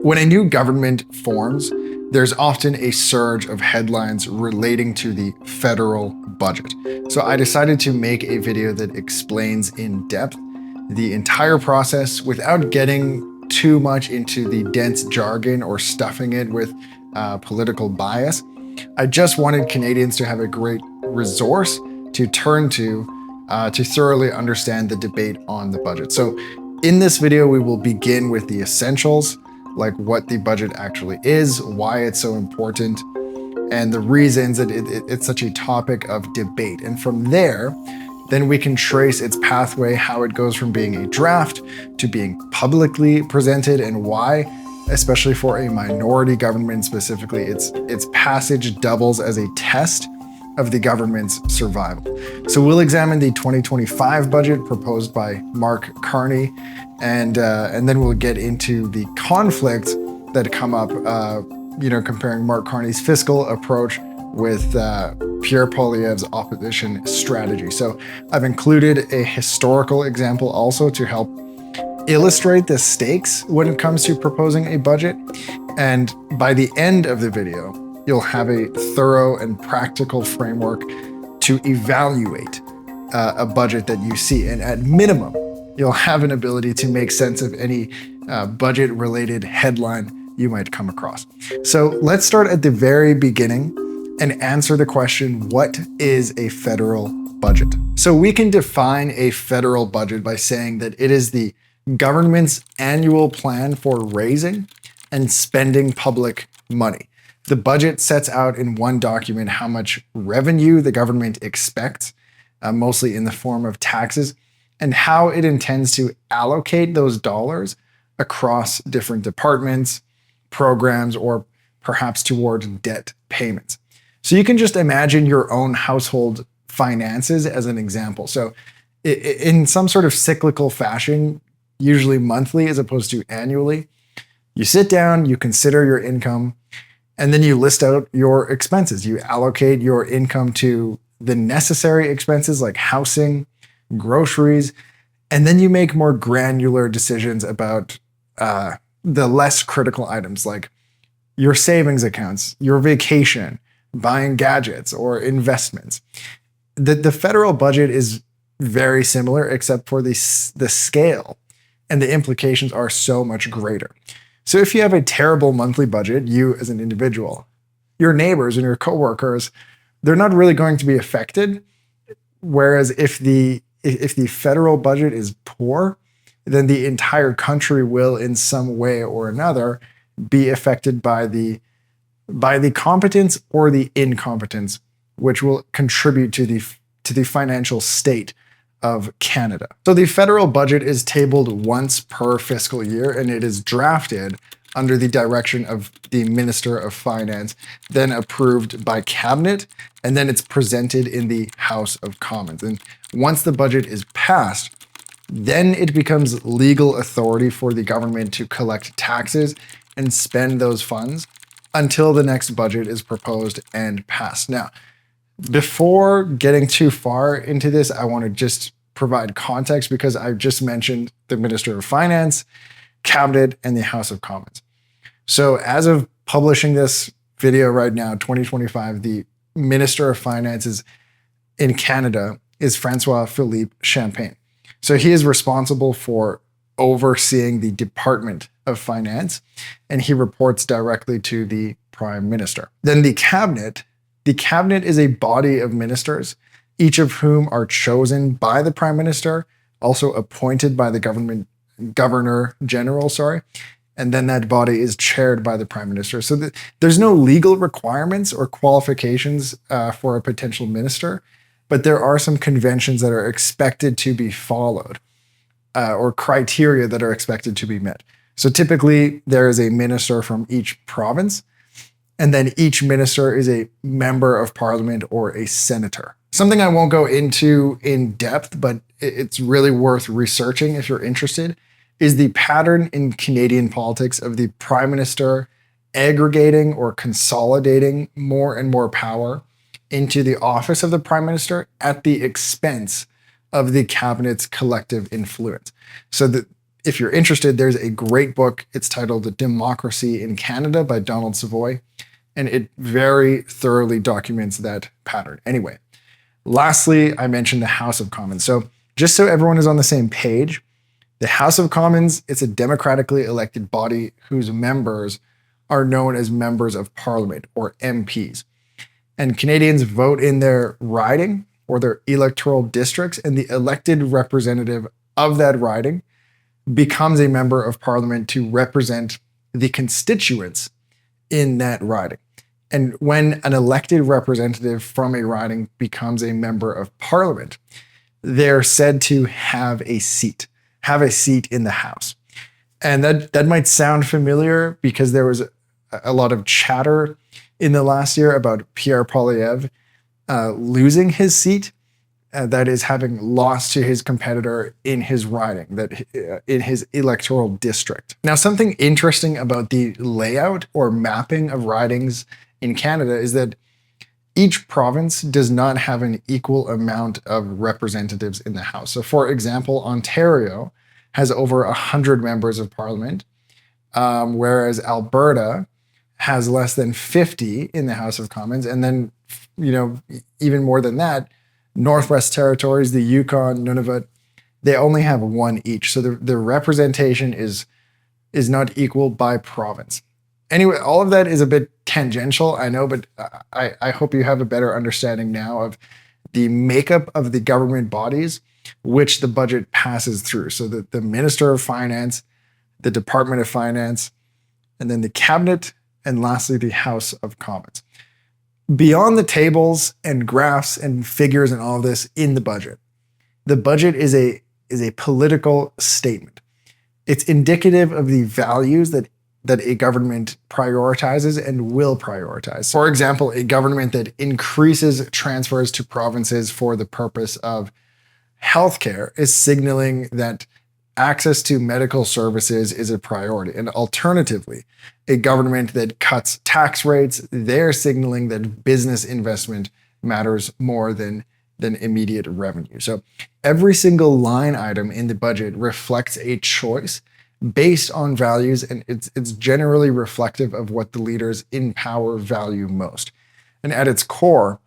When a new government forms, there's often a surge of headlines relating to the federal budget. So I decided to make a video that explains in depth the entire process without getting too much into the dense jargon or stuffing it with political bias. I just wanted Canadians to have a great resource to turn to thoroughly understand the debate on the budget. So in this video, we will begin with the essentials, like what the budget actually is, why it's so important, and the reasons that it's such a topic of debate. And from there, then we can trace its pathway, how it goes from being a draft to being publicly presented, and why, especially for a minority government specifically, its passage doubles as a test of the government's survival. So we'll examine the 2025 budget proposed by Mark Carney, and then we'll get into the conflicts that come up, comparing Mark Carney's fiscal approach with Pierre Poilievre's opposition strategy. So I've included a historical example also to help illustrate the stakes when it comes to proposing a budget. And by the end of the video, you'll have a thorough and practical framework to evaluate a budget that you see. And at minimum, you'll have an ability to make sense of any budget-related headline you might come across. So let's start at the very beginning and answer the question, what is a federal budget? So we can define a federal budget by saying that it is the government's annual plan for raising and spending public money. The budget sets out in one document how much revenue the government expects, mostly in the form of taxes, and how it intends to allocate those dollars across different departments, programs, or perhaps toward debt payments. So you can just imagine your own household finances as an example. So in some sort of cyclical fashion, usually monthly as opposed to annually, you sit down, you consider your income, and then you list out your expenses. You allocate your income to the necessary expenses like housing, groceries, and then you make more granular decisions about the less critical items like your savings accounts, your vacation, buying gadgets, or investments. The federal budget is very similar, except for the scale and the implications are so much greater. So if you have a terrible monthly budget, you as an individual, your neighbors and your coworkers, they're not really going to be affected. Whereas if the federal budget is poor, then the entire country will in some way or another be affected by the competence or the incompetence, which will contribute to the financial state of Canada. So the federal budget is tabled once per fiscal year, and it is drafted under the direction of the Minister of Finance, then approved by Cabinet, and then it's presented in the House of Commons. And once the budget is passed, then it becomes legal authority for the government to collect taxes and spend those funds until the next budget is proposed and passed. Now, before getting too far into this, I want to just provide context because I've just mentioned the Minister of Finance, Cabinet, and the House of Commons. So as of publishing this video right now, 2025, the Minister of Finance in Canada is François-Philippe Champagne. So he is responsible for overseeing the Department of Finance, and he reports directly to the Prime Minister. Then the Cabinet is a body of ministers, each of whom are chosen by the Prime Minister, also appointed by the Governor General, and then that body is chaired by the Prime Minister. So there's no legal requirements or qualifications for a potential minister, but there are some conventions that are expected to be followed or criteria that are expected to be met. So typically there is a minister from each province, and then each minister is a member of parliament or a senator. Something I won't go into in depth, but it's really worth researching if you're interested, is the pattern in Canadian politics of the Prime Minister aggregating or consolidating more and more power into the office of the Prime Minister at the expense of the Cabinet's collective influence. So that if you're interested, there's a great book. It's titled Democracy in Canada by Donald Savoy, and it very thoroughly documents that pattern. Anyway, lastly, I mentioned the House of Commons. So just so everyone is on the same page, the House of Commons, it's a democratically elected body whose members are known as members of Parliament, or MPs. And Canadians vote in their riding or their electoral districts, and the elected representative of that riding becomes a member of Parliament to represent the constituents in that riding. And when an elected representative from a riding becomes a member of Parliament, they're said to have a seat in the House. And that might sound familiar because there was a lot of chatter in the last year about Pierre Poilievre losing his seat, that is, having lost to his competitor in his riding, in his electoral district. Now, something interesting about the layout or mapping of ridings in Canada is that each province does not have an equal amount of representatives in the House. So, for example, Ontario has over 100 members of Parliament, whereas Alberta has less than 50 in the House of Commons. And then, even more than that, Northwest Territories, the Yukon, Nunavut, they only have one each. So the representation is not equal by province. Anyway, all of that is a bit tangential, I know, but I hope you have a better understanding now of the makeup of the government bodies which the budget passes through. So the Minister of Finance, the Department of Finance, and then the Cabinet, and lastly, the House of Commons. Beyond the tables and graphs and figures and all of this in the budget is a political statement. It's indicative of the values that a government prioritizes and will prioritize. For example, a government that increases transfers to provinces for the purpose of healthcare is signaling that access to medical services is a priority. And alternatively, a government that cuts tax rates, they're signaling that business investment matters more than immediate revenue. So every single line item in the budget reflects a choice based on values, and it's generally reflective of what the leaders in power value most. And at its core,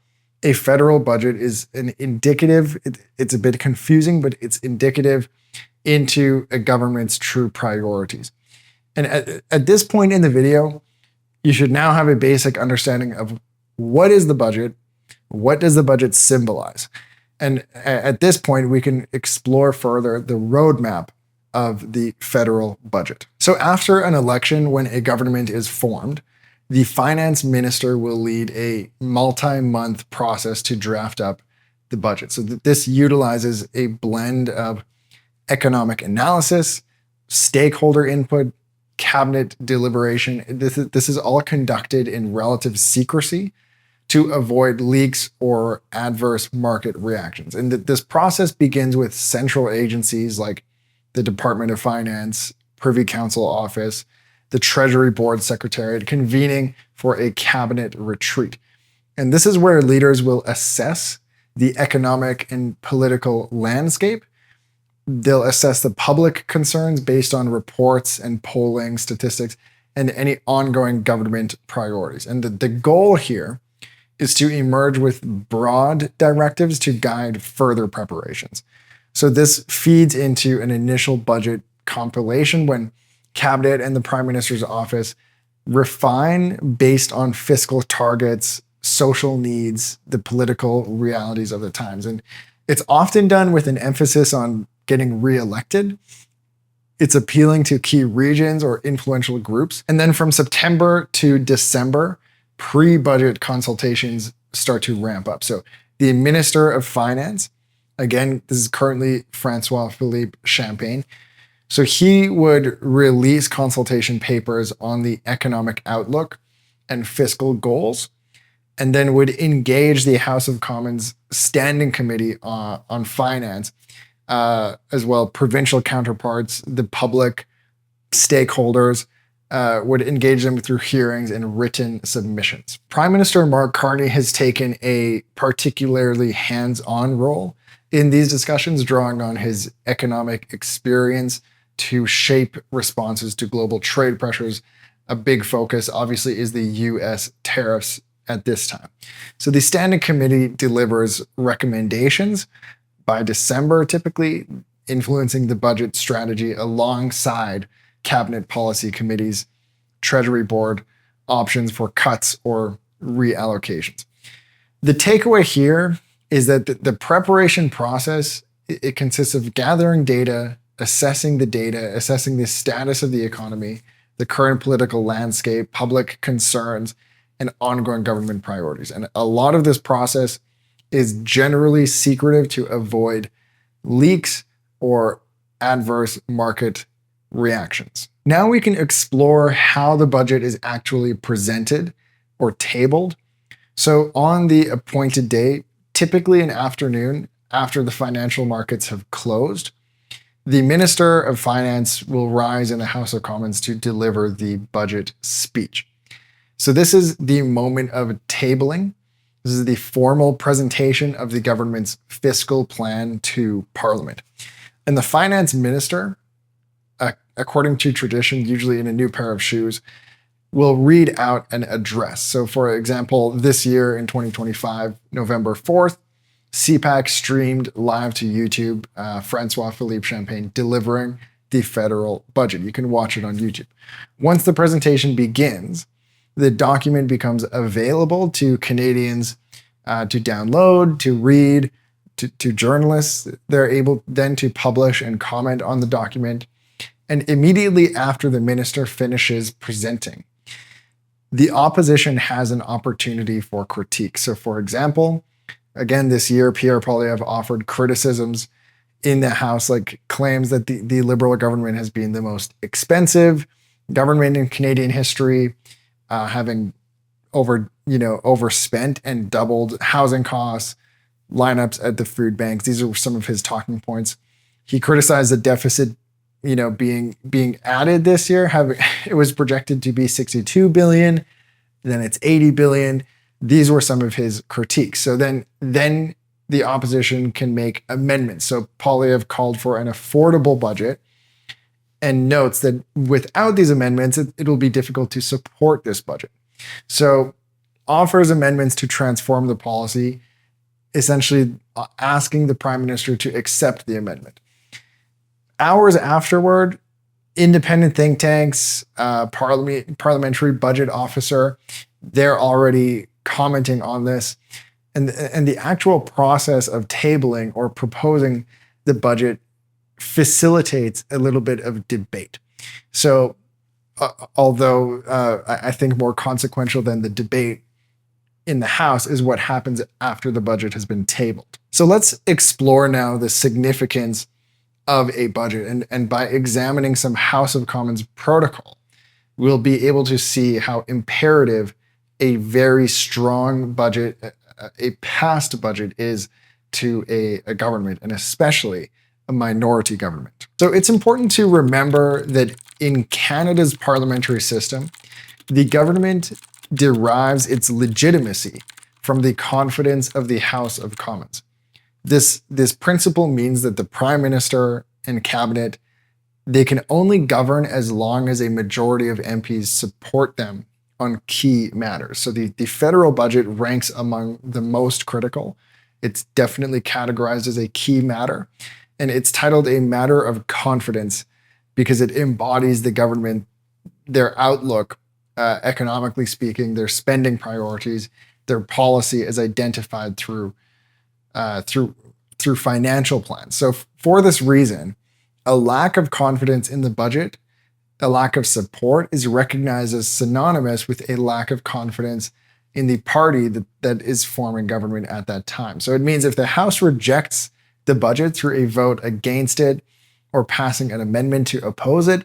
a federal budget is an indicative, it's a bit confusing, but it's indicative into a government's true priorities. And at this point in the video, you should now have a basic understanding of what is the budget, what does the budget symbolize? And at this point, we can explore further the roadmap of the federal budget. So after an election, when a government is formed, the finance minister will lead a multi-month process to draft up the budget. So this utilizes a blend of economic analysis, stakeholder input, cabinet deliberation. This is all conducted in relative secrecy to avoid leaks or adverse market reactions. And this process begins with central agencies like the Department of Finance, Privy Council Office, the Treasury Board Secretariat convening for a cabinet retreat. And this is where leaders will assess the economic and political landscape. They'll assess the public concerns based on reports and polling statistics and any ongoing government priorities. And the goal here is to emerge with broad directives to guide further preparations. So this feeds into an initial budget compilation when Cabinet and the Prime Minister's office refine based on fiscal targets, social needs, the political realities of the times. And it's often done with an emphasis on getting reelected. It's appealing to key regions or influential groups. And then from September to December, pre-budget consultations start to ramp up. So the Minister of Finance, again, this is currently Francois-Philippe Champagne, so he would release consultation papers on the economic outlook and fiscal goals, and then would engage the House of Commons Standing Committee on Finance, as well provincial counterparts, the public, stakeholders, would engage them through hearings and written submissions. Prime Minister Mark Carney has taken a particularly hands-on role in these discussions, drawing on his economic experience to shape responses to global trade pressures. A big focus, obviously, is the US tariffs at this time. So the Standing Committee delivers recommendations by December, typically influencing the budget strategy alongside cabinet policy committees, Treasury Board options for cuts or reallocations. The takeaway here is that the preparation process, it consists of gathering data, assessing the status of the economy, the current political landscape, public concerns, and ongoing government priorities. And a lot of this process is generally secretive to avoid leaks or adverse market reactions. Now we can explore how the budget is actually presented or tabled. So on the appointed date, typically an afternoon after the financial markets have closed, the Minister of Finance will rise in the House of Commons to deliver the budget speech. So this is the moment of tabling. This is the formal presentation of the government's fiscal plan to Parliament. And the finance minister, according to tradition, usually in a new pair of shoes, will read out an address. So for example, this year in 2025, November 4th, CPAC streamed live to YouTube Francois-Philippe Champagne delivering the federal budget. You can watch it on YouTube. Once the presentation begins, the document becomes available to Canadians to download, to read, to journalists. They're able then to publish and comment on the document. And immediately after the minister finishes presenting, the opposition has an opportunity for critique. So for example, again, this year, Pierre Poilievre offered criticisms in the House, like claims that the Liberal government has been the most expensive government in Canadian history, having overspent and doubled housing costs, lineups at the food banks. These are some of his talking points. He criticized the deficit, being added this year. It was projected to be 62 billion, then it's 80 billion. These were some of his critiques. So then the opposition can make amendments. So Poilievre called for an affordable budget and notes that without these amendments, it'll be difficult to support this budget. So offers amendments to transform the policy, essentially asking the prime minister to accept the amendment. Hours afterward, independent think tanks, parliamentary budget officer, they're already commenting on this. And the actual process of tabling or proposing the budget facilitates a little bit of debate. So although I think more consequential than the debate in the House is what happens after the budget has been tabled. So let's explore now the significance of a budget. And by examining some House of Commons protocol, we'll be able to see how imperative a very strong budget, a passed budget is to a government, and especially a minority government. So it's important to remember that in Canada's parliamentary system, the government derives its legitimacy from the confidence of the House of Commons. This principle means that the Prime Minister and Cabinet, they can only govern as long as a majority of MPs support them on key matters. So the federal budget ranks among the most critical. It's definitely categorized as a key matter, and it's titled a matter of confidence because it embodies the government, their outlook, economically speaking, their spending priorities, their policy as identified through financial plans. So for this reason, a lack of confidence in the budget, a lack of support is recognized as synonymous with a lack of confidence in the party that is forming government at that time. So it means if the House rejects the budget through a vote against it or passing an amendment to oppose it,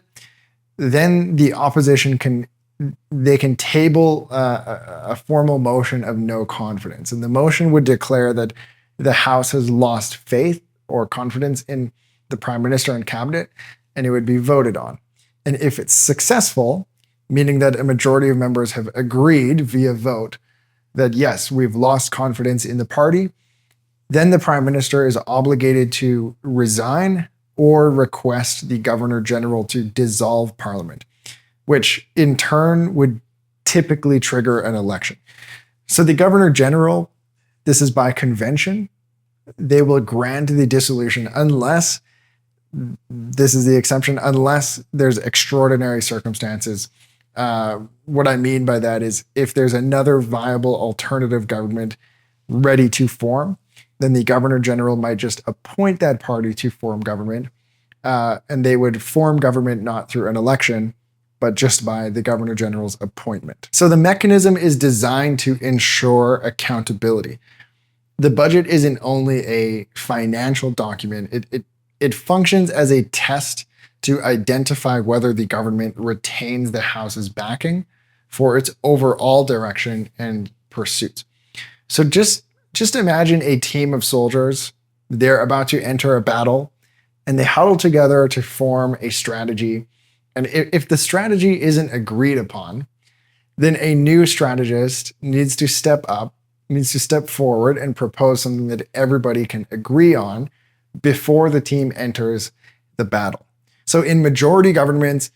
then the opposition can table a formal motion of no confidence. And the motion would declare that the House has lost faith or confidence in the Prime Minister and Cabinet, and it would be voted on. And if it's successful, meaning that a majority of members have agreed via vote that yes, we've lost confidence in the party, then the Prime Minister is obligated to resign or request the Governor General to dissolve Parliament, which in turn would typically trigger an election. So the Governor General, this is by convention, they will grant the dissolution unless, this is the exception, unless there's extraordinary circumstances. What I mean by that is if there's another viable alternative government ready to form, then the Governor General might just appoint that party to form government, and they would form government not through an election, but just by the Governor General's appointment. So the mechanism is designed to ensure accountability. The budget isn't only a financial document, it functions as a test to identify whether the government retains the House's backing for its overall direction and pursuits. So just imagine a team of soldiers, they're about to enter a battle, and they huddle together to form a strategy. And if the strategy isn't agreed upon, then a new strategist needs to step forward and propose something that everybody can agree on before the team enters the battle. So in majority governments,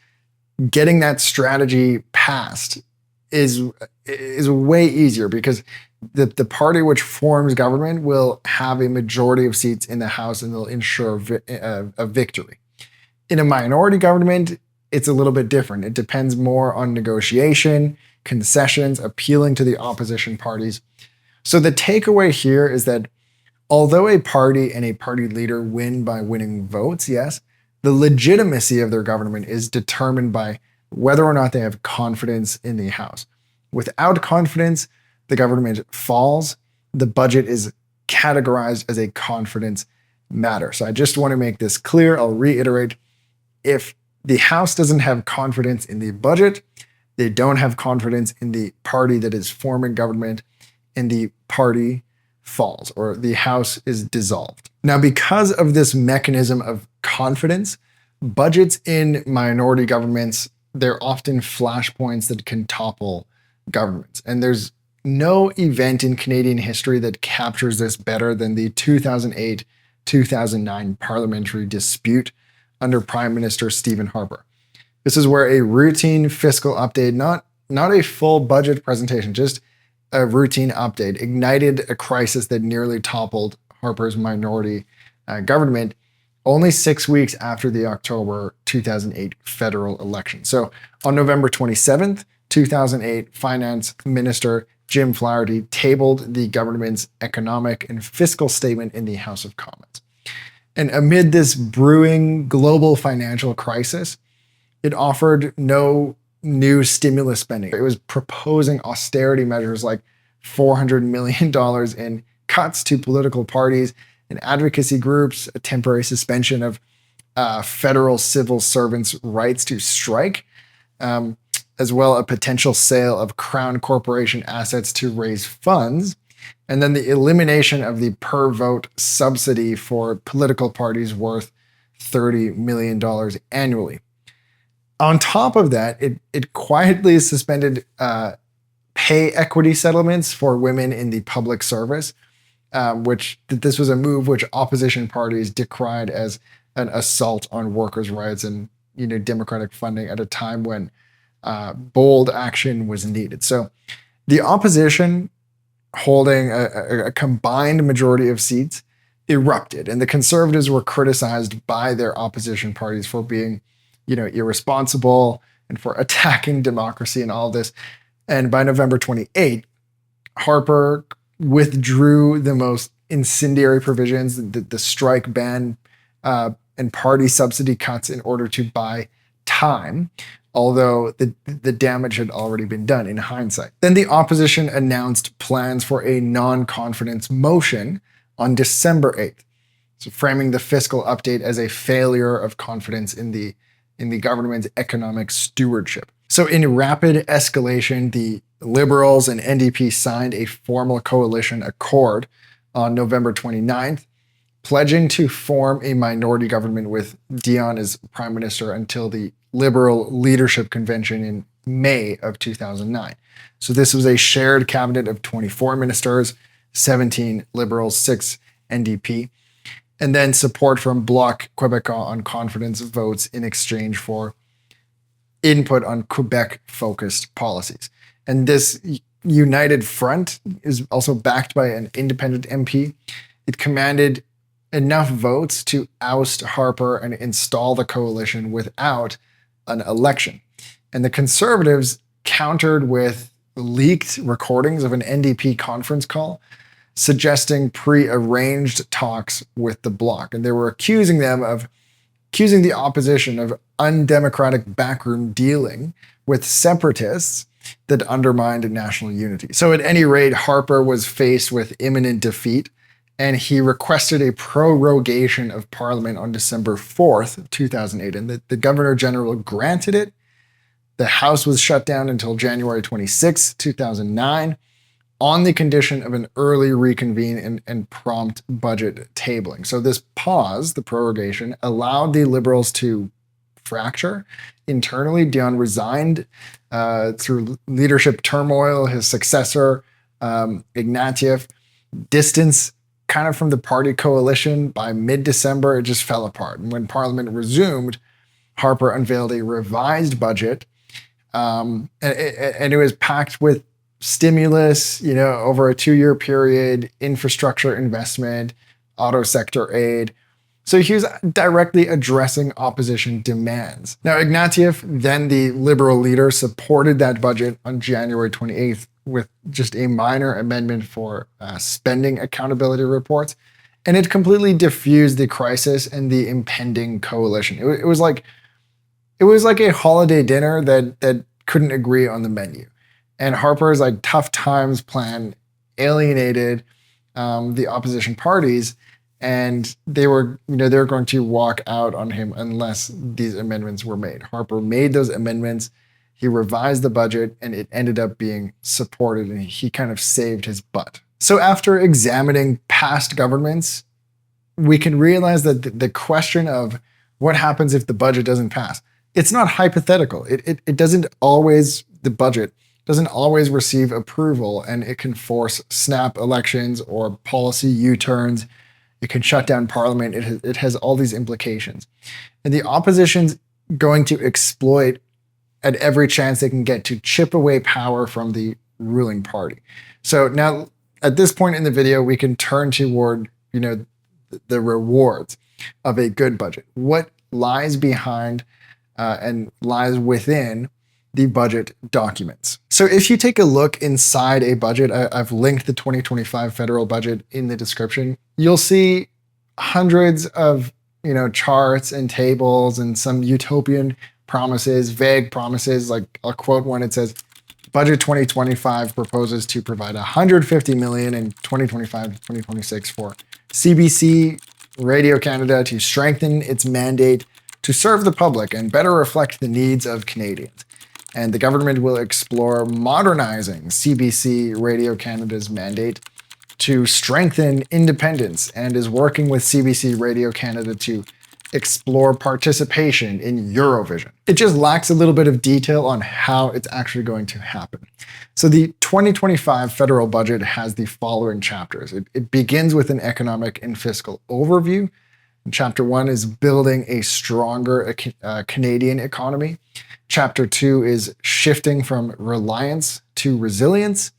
getting that strategy passed is way easier because the party which forms government will have a majority of seats in the House and they'll ensure a victory. In a minority government, it's a little bit different. It depends more on negotiation, concessions, appealing to the opposition parties. So the takeaway here is that although a party and a party leader win by winning votes, yes, the legitimacy of their government is determined by whether or not they have confidence in the House. Without confidence, the government falls. The budget is categorized as a confidence matter. So I just want to make this clear. I'll reiterate. If the House doesn't have confidence in the budget, they don't have confidence in the party that is forming government, and the party falls or the House is dissolved. Now, because of this mechanism of confidence, budgets in minority governments, they're often flashpoints that can topple governments. And there's no event in Canadian history that captures this better than the 2008-2009 parliamentary dispute under Prime Minister Stephen Harper. This is where a routine fiscal update, not a full budget presentation, just a routine update, ignited a crisis that nearly toppled Harper's minority government only 6 weeks after the October 2008 federal election. So on November 27th, 2008, Finance Minister Jim Flaherty tabled the government's economic and fiscal statement in the House of Commons. And amid this brewing global financial crisis, it offered no new stimulus spending. It was proposing austerity measures like $400 million in cuts to political parties and advocacy groups, a temporary suspension of federal civil servants' rights to strike, as well a potential sale of Crown Corporation assets to raise funds, and then the elimination of the per vote subsidy for political parties worth $30 million annually. On top of that, it quietly suspended pay equity settlements for women in the public service, which this was a move which opposition parties decried as an assault on workers' rights and democratic funding at a time when bold action was needed. So the opposition, holding a combined majority of seats, erupted, and the Conservatives were criticized by their opposition parties for being irresponsible and for attacking democracy and all this. And by November 28, Harper withdrew the most incendiary provisions, the strike ban and party subsidy cuts in order to buy time, although the damage had already been done in hindsight. Then the opposition announced plans for a non-confidence motion on December 8th, so framing the fiscal update as a failure of confidence in the government's economic stewardship. So in rapid escalation, the Liberals and NDP signed a formal coalition accord on November 29th, pledging to form a minority government with Dion as prime minister until the Liberal Leadership Convention in May of 2009. So this was a shared cabinet of 24 ministers, 17 Liberals, 6 NDP. and then support from Bloc Québécois on confidence votes in exchange for input on Quebec-focused policies. And this united front is also backed by an independent MP. It commanded enough votes to oust Harper and install the coalition without an election. And the Conservatives countered with leaked recordings of an NDP conference call suggesting pre-arranged talks with the Bloc. And they were accusing the opposition of undemocratic backroom dealing with separatists that undermined national unity. So at any rate, Harper was faced with imminent defeat, and he requested a prorogation of Parliament on December 4th, 2008, and the Governor General granted it. The House was shut down until January 26, 2009, on the condition of an early reconvene and prompt budget tabling. So this pause, the prorogation, allowed the Liberals to fracture internally. Dion resigned through leadership turmoil. His successor, Ignatieff, distance kind of from the party coalition. By mid-December, it just fell apart. And when Parliament resumed, Harper unveiled a revised budget, and it was packed with stimulus, over a 2-year period, infrastructure investment, auto sector aid. So he was directly addressing opposition demands. Now, Ignatieff, then the Liberal leader, supported that budget on January 28th with just a minor amendment for spending accountability reports. And it completely diffused the crisis and the impending coalition. It was like a holiday dinner that couldn't agree on the menu. And Harper's tough times plan alienated the opposition parties, and they were going to walk out on him unless these amendments were made. Harper made those amendments. He revised the budget, and it ended up being supported, and he kind of saved his butt. So after examining past governments, we can realize that the question of what happens if the budget doesn't pass, it's not hypothetical. It doesn't always, the budget doesn't always receive approval, and it can force snap elections or policy U-turns. It can shut down Parliament. It has all these implications. And the opposition's going to exploit at every chance they can get to chip away power from the ruling party. So now, at this point in the video, we can turn toward, the rewards of a good budget. What lies behind and lies within the budget documents. So if you take a look inside a budget, I've linked the 2025 federal budget in the description, you'll see hundreds of charts and tables and some utopian promises, vague promises. Like I'll quote one, it says, Budget 2025 proposes to provide $150 million in 2025-2026 for CBC Radio Canada to strengthen its mandate to serve the public and better reflect the needs of Canadians. And the government will explore modernizing CBC Radio Canada's mandate to strengthen independence and is working with CBC Radio Canada to explore participation in Eurovision. It just lacks a little bit of detail on how it's actually going to happen. So the 2025 federal budget has the following chapters. It begins with an economic and fiscal overview. And Chapter 1 is building a stronger Canadian economy. Chapter 2 is shifting from reliance to resilience.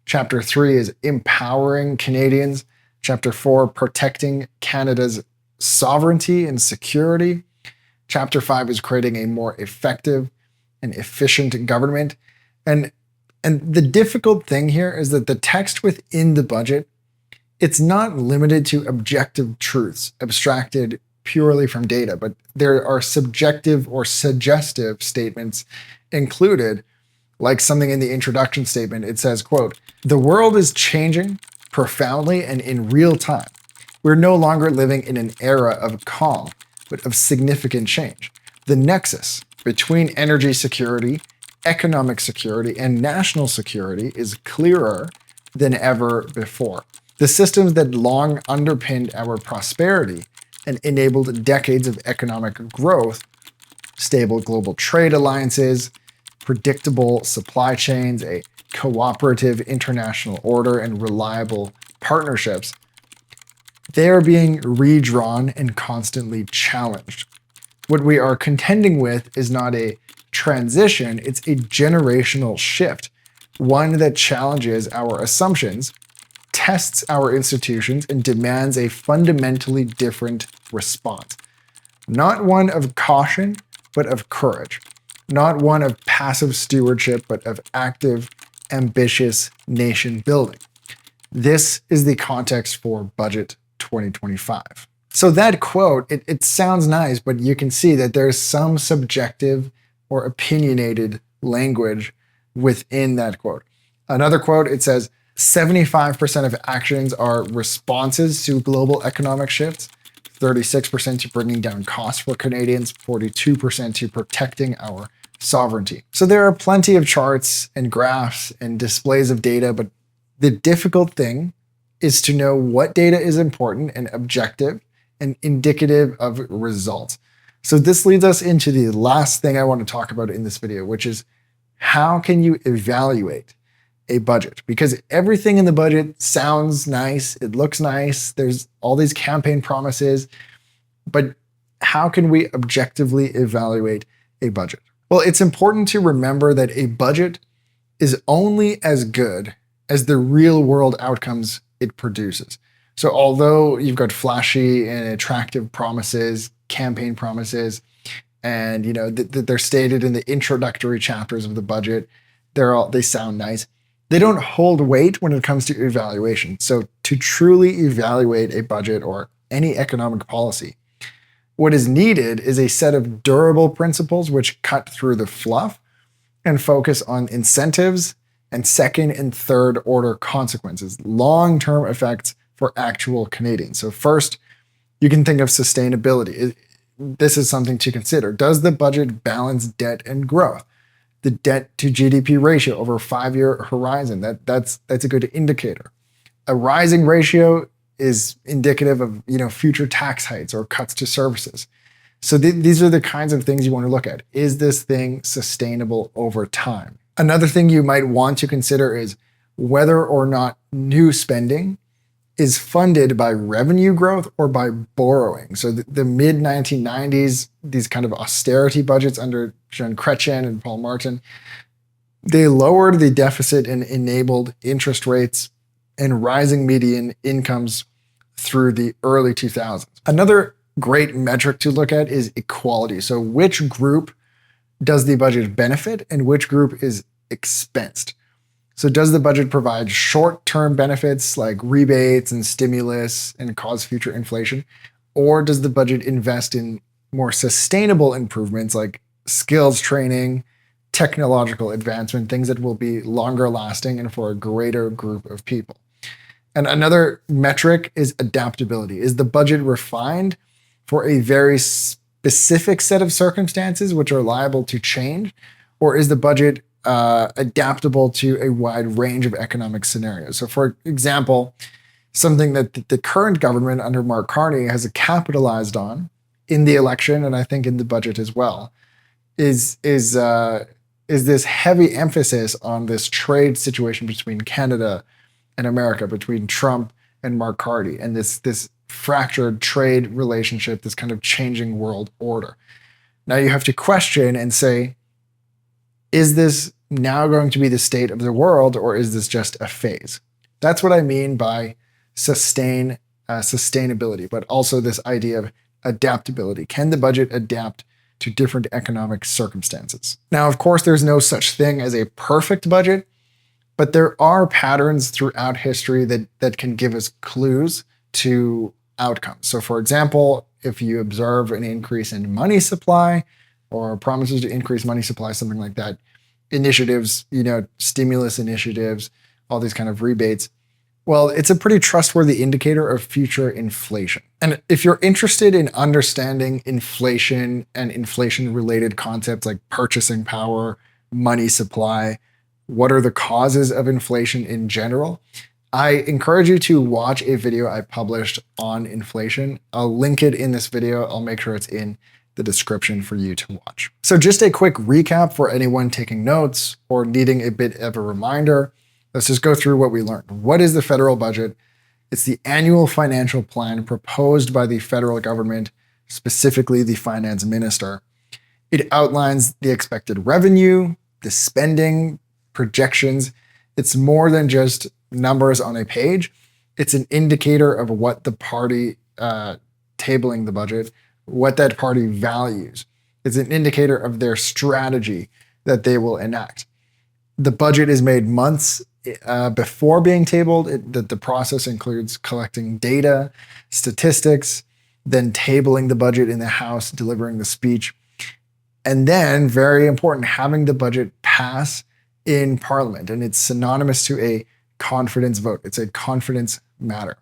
Chapter 3 is empowering Canadians. Chapter 4, protecting Canada's sovereignty and security. Chapter 5 is creating a more effective and efficient government. And the difficult thing here is that the text within the budget, it's not limited to objective truths abstracted purely from data, but there are subjective or suggestive statements included, like something in the introduction statement. It says, quote, "The world is changing profoundly and in real time. We're no longer living in an era of calm, but of significant change. The nexus between energy security, economic security, and national security is clearer than ever before. The systems that long underpinned our prosperity and enabled decades of economic growth, stable global trade alliances, predictable supply chains, a cooperative international order, and reliable partnerships, They are being redrawn and constantly challenged. What we are contending with is not a transition, it's a generational shift, one that challenges our assumptions, tests our institutions, and demands a fundamentally different response. Not one of caution, but of courage. Not one of passive stewardship, but of active, ambitious nation building. This is the context for Budget 2025. So that quote, it sounds nice, but you can see that there's some subjective or opinionated language within that quote. Another quote, it says, 75% of actions are responses to global economic shifts, 36% to bringing down costs for Canadians, 42% to protecting our sovereignty. So there are plenty of charts and graphs and displays of data, but the difficult thing is to know what data is important and objective and indicative of results. So this leads us into the last thing I want to talk about in this video, which is how can you evaluate a budget? Because everything in the budget sounds nice, it looks nice, there's all these campaign promises, but how can we objectively evaluate a budget? Well, it's important to remember that a budget is only as good as the real world outcomes it produces. So although you've got flashy and attractive promises, campaign promises, and they're stated in the introductory chapters of the budget, they sound nice. They don't hold weight when it comes to evaluation. So to truly evaluate a budget or any economic policy, what is needed is a set of durable principles which cut through the fluff and focus on incentives and second and third order consequences, long-term effects for actual Canadians. So first, you can think of sustainability. This is something to consider. Does the budget balance debt and growth? The debt to GDP ratio over a 5-year horizon, that's a good indicator. A rising ratio is indicative of future tax hikes or cuts to services. So these are the kinds of things you want to look at. Is this thing sustainable over time? Another thing you might want to consider is whether or not new spending is funded by revenue growth or by borrowing. So the mid-1990s, these kind of austerity budgets under Jean Chrétien and Paul Martin, they lowered the deficit and enabled interest rates and rising median incomes through the early 2000s. Another great metric to look at is equality. So which group does the budget benefit and which group is expensed? So does the budget provide short-term benefits like rebates and stimulus and cause future inflation? Or does the budget invest in more sustainable improvements like skills training, technological advancement, things that will be longer lasting and for a greater group of people? And another metric is adaptability. Is the budget refined for a very specific set of circumstances which are liable to change? Or is the budget adaptable to a wide range of economic scenarios? So for example, something that the current government under Mark Carney has capitalized on in the election, and I think in the budget as well, is this heavy emphasis on this trade situation between Canada and America, between Trump and Mark Carney, and this fractured trade relationship, this kind of changing world order. Now you have to question and say, is this now going to be the state of the world, or is this just a phase? That's what I mean by sustainability, but also this idea of adaptability. Can the budget adapt to different economic circumstances? Now, of course, there's no such thing as a perfect budget, but there are patterns throughout history that can give us clues to outcomes. So for example, if you observe an increase in money supply or promises to increase money supply, something like that, initiatives, stimulus initiatives, all these kind of rebates, well, it's a pretty trustworthy indicator of future inflation. And if you're interested in understanding inflation and inflation-related concepts like purchasing power, money supply, what are the causes of inflation in general, I encourage you to watch a video I published on inflation. I'll link it in this video. I'll make sure it's in the description for you to watch. So just a quick recap for anyone taking notes or needing a bit of a reminder. Let's just go through what we learned. What is the federal budget? It's the annual financial plan proposed by the federal government, specifically the finance minister. It outlines the expected revenue, the spending, projections. It's more than just numbers on a page. It's an indicator of what the party tabling the budget, what that party values. It's an indicator of their strategy that they will enact. The budget is made months before being tabled. The process includes collecting data, statistics, then tabling the budget in the House, delivering the speech, and then, very important, having the budget pass in Parliament. And it's synonymous to a confidence vote. It's a confidence matter.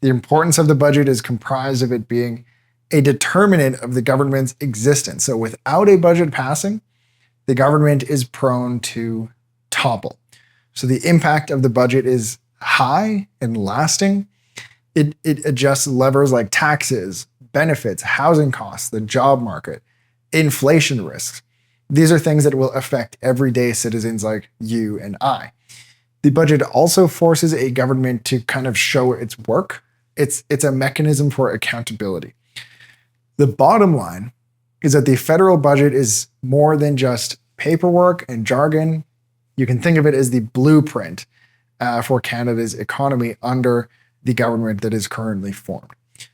The importance of the budget is comprised of it being a determinant of the government's existence. So without a budget passing, the government is prone to topple. So the impact of the budget is high and lasting. It adjusts levers like taxes, benefits, housing costs, the job market, inflation risks. These are things that will affect everyday citizens like you and I. The budget also forces a government to kind of show its work. It's a mechanism for accountability. The bottom line is that the federal budget is more than just paperwork and jargon. You can think of it as the blueprint for Canada's economy under the government that is currently formed.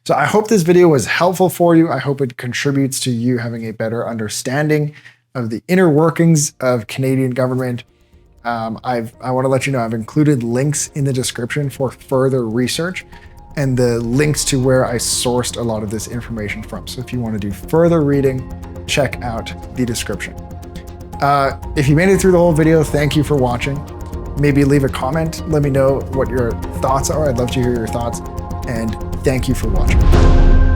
So I hope this video was helpful for you. I hope it contributes to you having a better understanding of the inner workings of Canadian government. I want to let you know I've included links in the description for further research and the links to where I sourced a lot of this information from. So if you want to do further reading, check out the description. If you made it through the whole video, thank you for watching. Maybe leave a comment. Let me know what your thoughts are. I'd love to hear your thoughts. And thank you for watching.